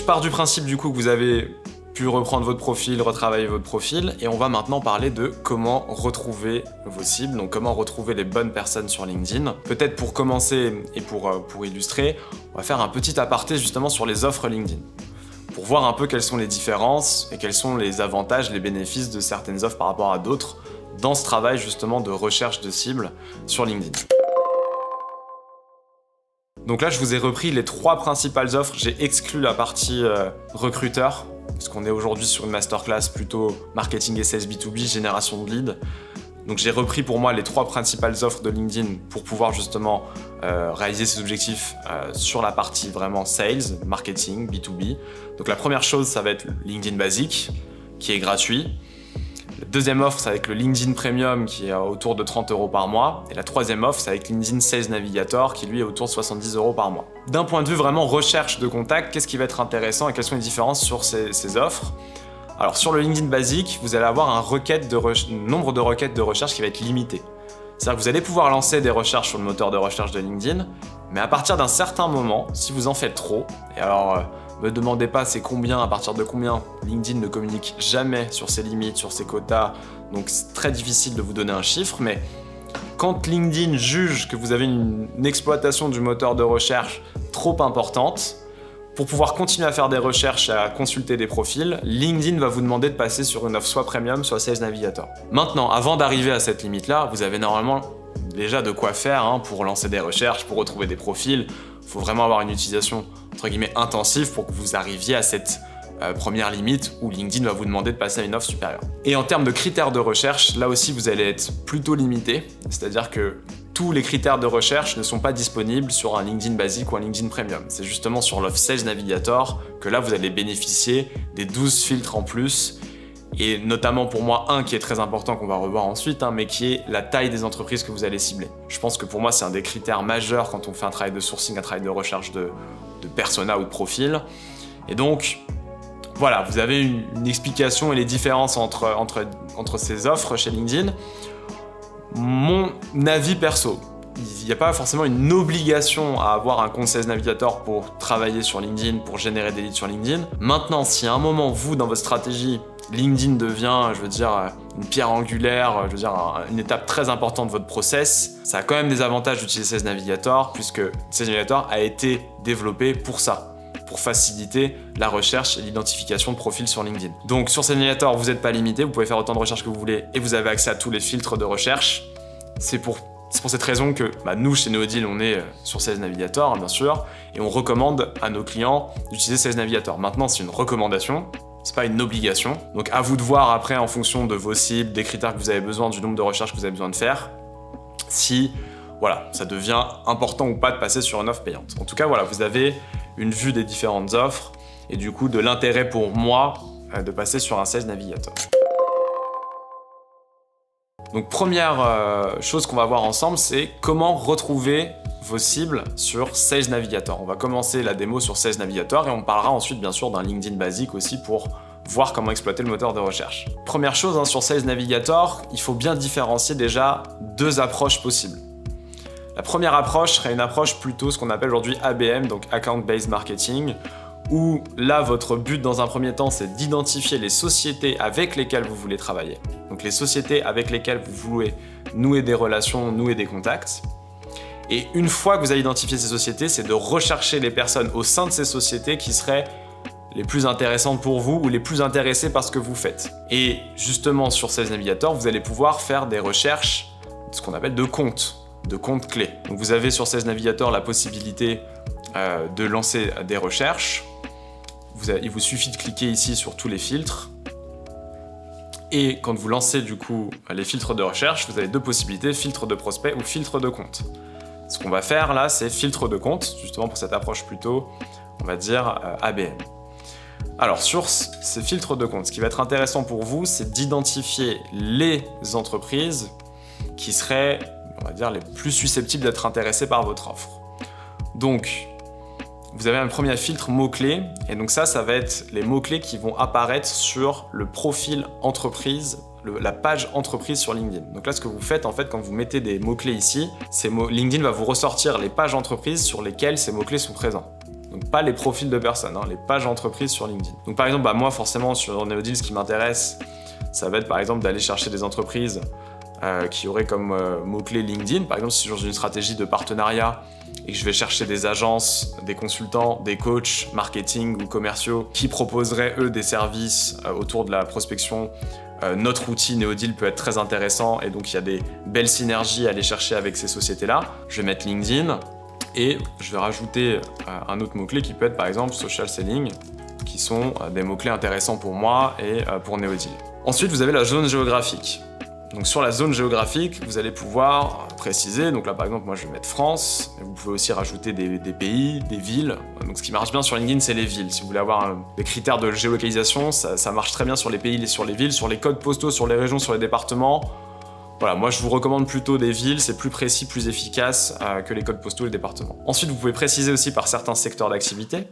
pars du principe du coup que vous avez pu reprendre votre profil, retravailler votre profil, et on va maintenant parler de comment retrouver vos cibles, donc comment retrouver les bonnes personnes sur LinkedIn. Peut-être pour commencer et pour illustrer, on va faire un petit aparté justement sur les offres LinkedIn, pour voir un peu quelles sont les différences et quels sont les avantages, les bénéfices de certaines offres par rapport à d'autres dans ce travail justement de recherche de cibles sur LinkedIn. Donc là, je vous ai repris les 3 principales offres, j'ai exclu la partie recruteur, parce qu'on est aujourd'hui sur une masterclass plutôt marketing et sales B2B, génération de leads. Donc j'ai repris pour moi les 3 principales offres de LinkedIn pour pouvoir justement réaliser ces objectifs sur la partie vraiment sales, marketing, B2B. Donc la première chose, ça va être le LinkedIn basique, qui est gratuit. La deuxième offre, c'est avec le LinkedIn Premium, qui est autour de 30 € par mois. Et la troisième offre, c'est avec LinkedIn Sales Navigator, qui lui est autour de 70 € par mois. D'un point de vue vraiment recherche de contact, qu'est-ce qui va être intéressant et quelles sont les différences sur ces offres? Alors sur le LinkedIn basique, vous allez avoir un nombre de requêtes de recherche qui va être limité. C'est-à-dire que vous allez pouvoir lancer des recherches sur le moteur de recherche de LinkedIn, mais à partir d'un certain moment, si vous en faites trop, et alors me demandez pas c'est combien, à partir de combien, LinkedIn ne communique jamais sur ses limites, sur ses quotas, donc c'est très difficile de vous donner un chiffre, mais quand LinkedIn juge que vous avez une exploitation du moteur de recherche trop importante, pour pouvoir continuer à faire des recherches et à consulter des profils, LinkedIn va vous demander de passer sur une offre soit Premium, soit Sales Navigator. Maintenant, avant d'arriver à cette limite-là, vous avez normalement déjà de quoi faire pour lancer des recherches, pour retrouver des profils. Il faut vraiment avoir une utilisation entre guillemets intensive pour que vous arriviez à cette première limite où LinkedIn va vous demander de passer à une offre supérieure. Et en termes de critères de recherche, là aussi vous allez être plutôt limité, c'est-à-dire que tous les critères de recherche ne sont pas disponibles sur un LinkedIn basique ou un LinkedIn Premium. C'est justement sur l'offre Sales Navigator que là vous allez bénéficier des 12 filtres en plus, et notamment pour moi un qui est très important qu'on va revoir ensuite, mais qui est la taille des entreprises que vous allez cibler. Je pense que pour moi c'est un des critères majeurs quand on fait un travail de sourcing, un travail de recherche de persona ou de profil. Et donc voilà, vous avez une explication et les différences entre ces offres chez LinkedIn. Mon avis perso, il n'y a pas forcément une obligation à avoir un compte Sales Navigator pour travailler sur LinkedIn, pour générer des leads sur LinkedIn. Maintenant, si à un moment, vous, dans votre stratégie, LinkedIn devient, je veux dire, une pierre angulaire, je veux dire, une étape très importante de votre process, ça a quand même des avantages d'utiliser Sales Navigator, puisque Sales Navigator a été développé pour ça, pour faciliter la recherche et l'identification de profils sur LinkedIn. Donc sur Sales Navigator, vous n'êtes pas limité, vous pouvez faire autant de recherches que vous voulez et vous avez accès à tous les filtres de recherche. C'est pour cette raison que nous, chez Neodeal, on est sur Sales Navigator, bien sûr, et on recommande à nos clients d'utiliser Sales Navigator. Maintenant, c'est une recommandation, c'est pas une obligation. Donc à vous de voir après, en fonction de vos cibles, des critères que vous avez besoin, du nombre de recherches que vous avez besoin de faire, si voilà, ça devient important ou pas de passer sur une offre payante. En tout cas, voilà, vous avez une vue des différentes offres et du coup de l'intérêt pour moi de passer sur un Sales Navigator. Donc première chose qu'on va voir ensemble, c'est comment retrouver vos cibles sur Sales Navigator. On va commencer la démo sur Sales Navigator et on parlera ensuite bien sûr d'un LinkedIn basique aussi pour voir comment exploiter le moteur de recherche. Première chose, sur Sales Navigator, il faut bien différencier déjà 2 approches possibles. La première approche serait une approche plutôt ce qu'on appelle aujourd'hui ABM, donc Account Based Marketing, où là, votre but dans un premier temps, c'est d'identifier les sociétés avec lesquelles vous voulez travailler. Donc les sociétés avec lesquelles vous voulez nouer des relations, nouer des contacts. Et une fois que vous avez identifié ces sociétés, c'est de rechercher les personnes au sein de ces sociétés qui seraient les plus intéressantes pour vous ou les plus intéressées par ce que vous faites. Et justement, sur Sales Navigator, vous allez pouvoir faire des recherches, ce qu'on appelle de comptes clés. Donc vous avez sur Sales Navigator la possibilité de lancer des recherches. Il vous suffit de cliquer ici sur tous les filtres. Et quand vous lancez du coup les filtres de recherche, vous avez 2 possibilités, filtre de prospect ou filtre de compte. Ce qu'on va faire là, c'est filtre de compte, justement pour cette approche plutôt, on va dire, ABM. Alors sur ces filtres de compte, ce qui va être intéressant pour vous, c'est d'identifier les entreprises qui seraient, on va dire, les plus susceptibles d'être intéressées par votre offre. Donc, vous avez un premier filtre mots-clés, et donc ça va être les mots-clés qui vont apparaître sur le profil entreprise, la page entreprise sur LinkedIn. Donc là, ce que vous faites, en fait, quand vous mettez des mots-clés ici, LinkedIn va vous ressortir les pages entreprises sur lesquelles ces mots-clés sont présents. Donc pas les profils de personnes, hein, les pages entreprises sur LinkedIn. Donc par exemple, moi forcément sur Neodeal, ce qui m'intéresse, ça va être par exemple d'aller chercher des entreprises qui auraient comme mot-clé LinkedIn. Par exemple, si je suis dans une stratégie de partenariat et que je vais chercher des agences, des consultants, des coachs marketing ou commerciaux qui proposeraient eux des services autour de la prospection, notre outil Neodeal peut être très intéressant et donc il y a des belles synergies à aller chercher avec ces sociétés-là. Je vais mettre LinkedIn et je vais rajouter un autre mot-clé qui peut être par exemple social selling, qui sont des mots-clés intéressants pour moi et pour Neodeal. Ensuite, vous avez la zone géographique. Donc sur la zone géographique, vous allez pouvoir préciser, donc là par exemple moi je vais mettre France, mais vous pouvez aussi rajouter des pays, des villes. Donc ce qui marche bien sur LinkedIn, c'est les villes. Si vous voulez avoir des critères de géolocalisation, ça marche très bien sur les pays et sur les villes, sur les codes postaux, sur les régions, sur les départements. Voilà, moi je vous recommande plutôt des villes, c'est plus précis, plus efficace que les codes postaux et les départements. Ensuite, vous pouvez préciser aussi par certains secteurs d'activité.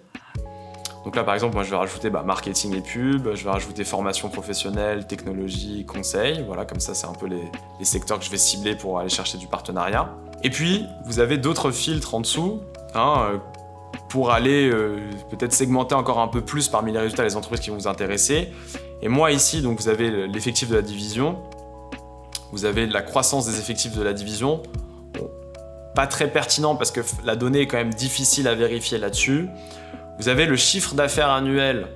Donc là, par exemple, moi, je vais rajouter marketing et pub, je vais rajouter formation professionnelle, technologie, conseil. Voilà, comme ça, c'est un peu les secteurs que je vais cibler pour aller chercher du partenariat. Et puis, vous avez d'autres filtres en dessous, pour aller peut-être segmenter encore un peu plus parmi les résultats les entreprises qui vont vous intéresser. Et moi, ici, donc, vous avez l'effectif de la division, vous avez la croissance des effectifs de la division. Bon, pas très pertinent parce que la donnée est quand même difficile à vérifier là-dessus. Vous avez le chiffre d'affaires annuel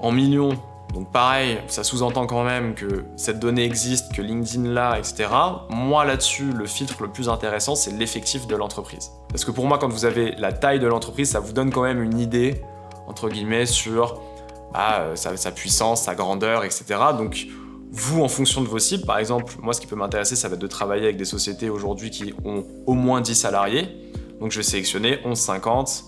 en millions, donc pareil, ça sous-entend quand même que cette donnée existe, que LinkedIn l'a, etc. Moi là-dessus, le filtre le plus intéressant, c'est l'effectif de l'entreprise. Parce que pour moi, quand vous avez la taille de l'entreprise, ça vous donne quand même une idée, entre guillemets, sur sa puissance, sa grandeur, etc. Donc vous, en fonction de vos cibles, par exemple, moi ce qui peut m'intéresser, ça va être de travailler avec des sociétés aujourd'hui qui ont au moins 10 salariés. Donc je vais sélectionner 11,50.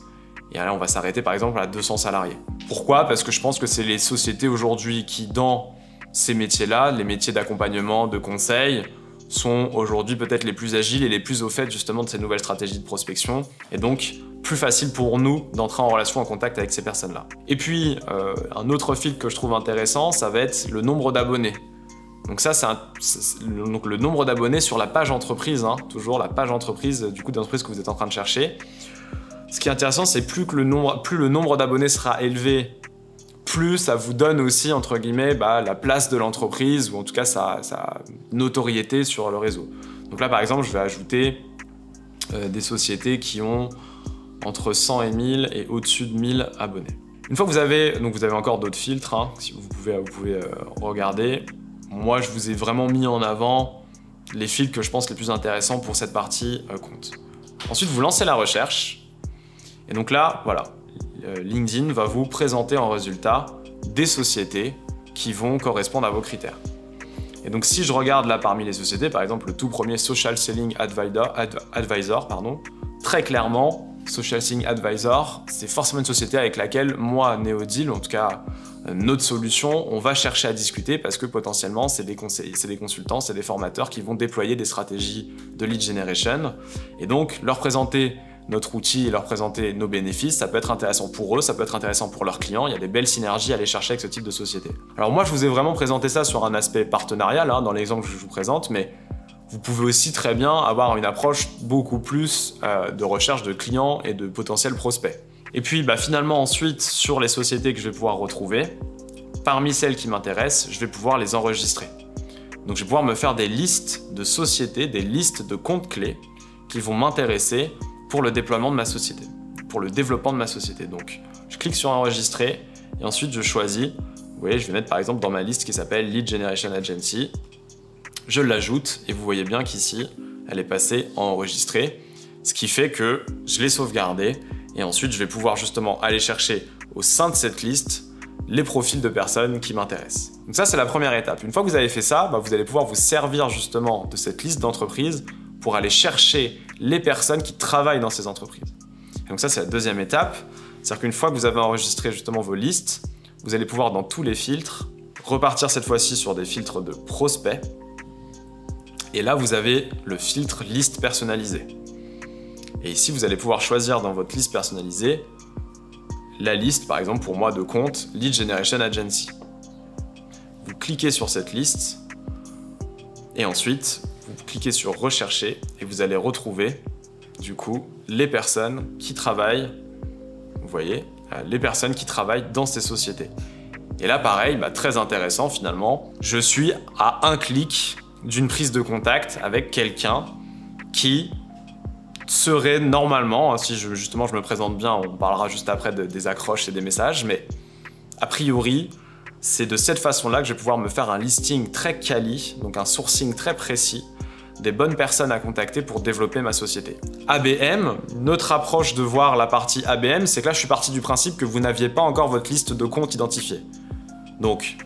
Et là, on va s'arrêter par exemple à 200 salariés. Pourquoi? Parce que je pense que c'est les sociétés aujourd'hui qui, dans ces métiers-là, les métiers d'accompagnement, de conseil, sont aujourd'hui peut-être les plus agiles et les plus au fait justement de ces nouvelles stratégies de prospection. Et donc, plus facile pour nous d'entrer en relation, en contact avec ces personnes-là. Et puis, un autre filtre que je trouve intéressant, ça va être le nombre d'abonnés. Donc ça, c'est le nombre d'abonnés sur la page entreprise, toujours la page entreprise du coup d'entreprise que vous êtes en train de chercher. Ce qui est intéressant, c'est plus le nombre d'abonnés sera élevé, plus ça vous donne aussi, entre guillemets, la place de l'entreprise, ou en tout cas sa notoriété sur le réseau. Donc là, par exemple, je vais ajouter des sociétés qui ont entre 100 et 1000 et au-dessus de 1000 abonnés. Une fois que vous avez encore d'autres filtres, si vous pouvez regarder. Moi, je vous ai vraiment mis en avant les filtres que je pense les plus intéressants pour cette partie compte. Ensuite, vous lancez la recherche. Et donc là, voilà, LinkedIn va vous présenter en résultat des sociétés qui vont correspondre à vos critères. Et donc si je regarde là parmi les sociétés, par exemple le tout premier Social Selling Advisor, très clairement, Social Selling Advisor, c'est forcément une société avec laquelle moi, Neodeal, en tout cas notre solution, on va chercher à discuter parce que potentiellement c'est des conseillers, c'est des consultants, c'est des formateurs qui vont déployer des stratégies de lead generation. Et donc leur présenter notre outil et leur présenter nos bénéfices, ça peut être intéressant pour eux, ça peut être intéressant pour leurs clients, il y a des belles synergies à aller chercher avec ce type de société. Alors moi je vous ai vraiment présenté ça sur un aspect partenarial, dans l'exemple que je vous présente, mais vous pouvez aussi très bien avoir une approche beaucoup plus de recherche de clients et de potentiels prospects. Et puis finalement ensuite, sur les sociétés que je vais pouvoir retrouver, parmi celles qui m'intéressent, je vais pouvoir les enregistrer. Donc je vais pouvoir me faire des listes de sociétés, des listes de comptes clés qui vont m'intéresser pour le déploiement de ma société, pour le développement de ma société. Donc, je clique sur enregistrer et ensuite je choisis. Vous voyez, je vais mettre par exemple dans ma liste qui s'appelle Lead Generation Agency. Je l'ajoute et vous voyez bien qu'ici, elle est passée en enregistré, ce qui fait que je l'ai sauvegardée et ensuite je vais pouvoir justement aller chercher au sein de cette liste les profils de personnes qui m'intéressent. Donc ça, c'est la première étape. Une fois que vous avez fait ça, vous allez pouvoir vous servir justement de cette liste d'entreprises pour aller chercher les personnes qui travaillent dans ces entreprises. Et donc ça, c'est la deuxième étape. C'est-à-dire qu'une fois que vous avez enregistré justement vos listes, vous allez pouvoir dans tous les filtres repartir cette fois-ci sur des filtres de prospects. Et là, vous avez le filtre liste personnalisée. Et ici, vous allez pouvoir choisir dans votre liste personnalisée la liste, par exemple pour moi, de comptes Lead Generation Agency. Vous cliquez sur cette liste et ensuite, vous cliquez sur rechercher et vous allez retrouver du coup les personnes qui travaillent, vous voyez, les personnes qui travaillent dans ces sociétés. Et là, pareil, très intéressant finalement, je suis à un clic d'une prise de contact avec quelqu'un qui serait normalement, si justement je me présente bien, on parlera juste après des accroches et des messages, mais a priori, c'est de cette façon-là que je vais pouvoir me faire un listing très quali, donc un sourcing très précis, des bonnes personnes à contacter pour développer ma société. ABM, notre approche de voir la partie ABM, c'est que là je suis parti du principe que vous n'aviez pas encore votre liste de comptes identifiés. Donc,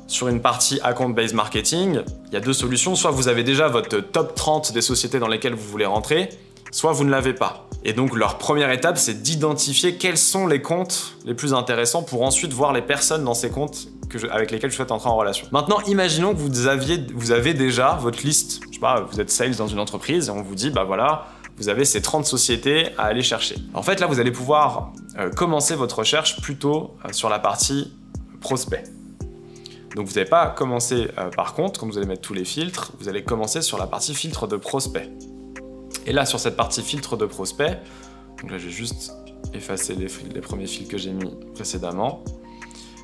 sur une partie account-based marketing, il y a deux solutions. Soit vous avez déjà votre top 30 des sociétés dans lesquelles vous voulez rentrer, soit vous ne l'avez pas. Et donc, leur première étape, c'est d'identifier quels sont les comptes les plus intéressants pour ensuite voir les personnes dans ces comptes avec lesquels je souhaite entrer en relation. Maintenant, imaginons que vous avez déjà votre liste. Je sais pas, vous êtes sales dans une entreprise et on vous dit, voilà, vous avez ces 30 sociétés à aller chercher. En fait, là, vous allez pouvoir commencer votre recherche plutôt sur la partie prospect. Donc, vous n'allez pas commencer par compte, comme vous allez mettre tous les filtres, vous allez commencer sur la partie filtre de prospect. Et là, sur cette partie filtre de prospect, donc là, je vais juste effacer les premiers fils que j'ai mis précédemment.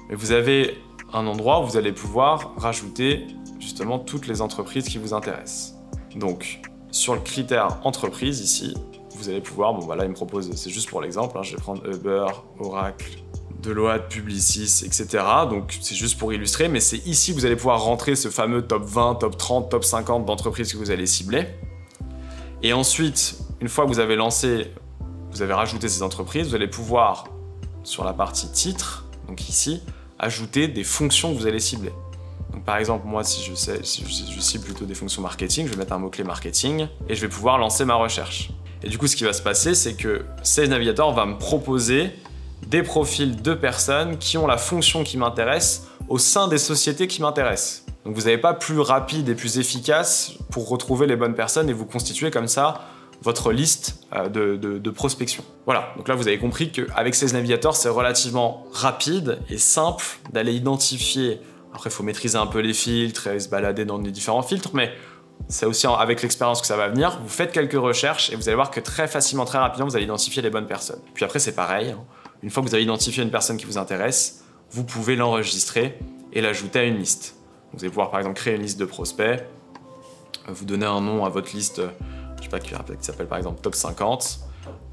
Mais vous avez un endroit où vous allez pouvoir rajouter justement toutes les entreprises qui vous intéressent. Donc, sur le critère entreprise ici, vous allez pouvoir, là, il me propose, c'est juste pour l'exemple, je vais prendre Uber, Oracle, Deloitte, Publicis, etc. Donc, c'est juste pour illustrer, mais c'est ici que vous allez pouvoir rentrer ce fameux top 20, top 30, top 50 d'entreprises que vous allez cibler. Et ensuite, une fois que vous avez rajouté ces entreprises, vous allez pouvoir, sur la partie titre, donc ici, ajouter des fonctions que vous allez cibler. Donc par exemple, moi, si je cible plutôt des fonctions marketing, je vais mettre un mot-clé marketing et je vais pouvoir lancer ma recherche. Et du coup, ce qui va se passer, c'est que Sales Navigator va me proposer des profils de personnes qui ont la fonction qui m'intéresse au sein des sociétés qui m'intéressent. Donc vous n'avez pas plus rapide et plus efficace pour retrouver les bonnes personnes et vous constituer comme ça votre liste de prospection. Voilà, donc là vous avez compris qu'avec Sales Navigator, c'est relativement rapide et simple d'aller identifier. Après, il faut maîtriser un peu les filtres et se balader dans les différents filtres, mais c'est aussi avec l'expérience que ça va venir. Vous faites quelques recherches et vous allez voir que très facilement, très rapidement, vous allez identifier les bonnes personnes. Puis après, c'est pareil. Une fois que vous avez identifié une personne qui vous intéresse, vous pouvez l'enregistrer et l'ajouter à une liste. Vous allez pouvoir par exemple créer une liste de prospects, vous donner un nom à votre liste, je sais pas, qui s'appelle par exemple top 50,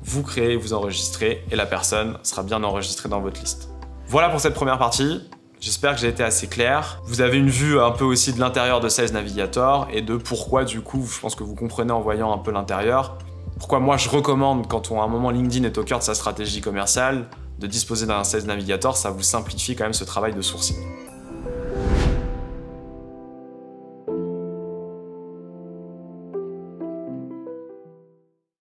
vous créez, vous enregistrez et la personne sera bien enregistrée dans votre liste. Voilà pour cette première partie. J'espère que j'ai été assez clair. Vous avez une vue un peu aussi de l'intérieur de Sales Navigator et de pourquoi du coup, je pense que vous comprenez en voyant un peu l'intérieur, pourquoi moi je recommande quand à un moment LinkedIn est au cœur de sa stratégie commerciale, de disposer d'un Sales Navigator, ça vous simplifie quand même ce travail de sourcing.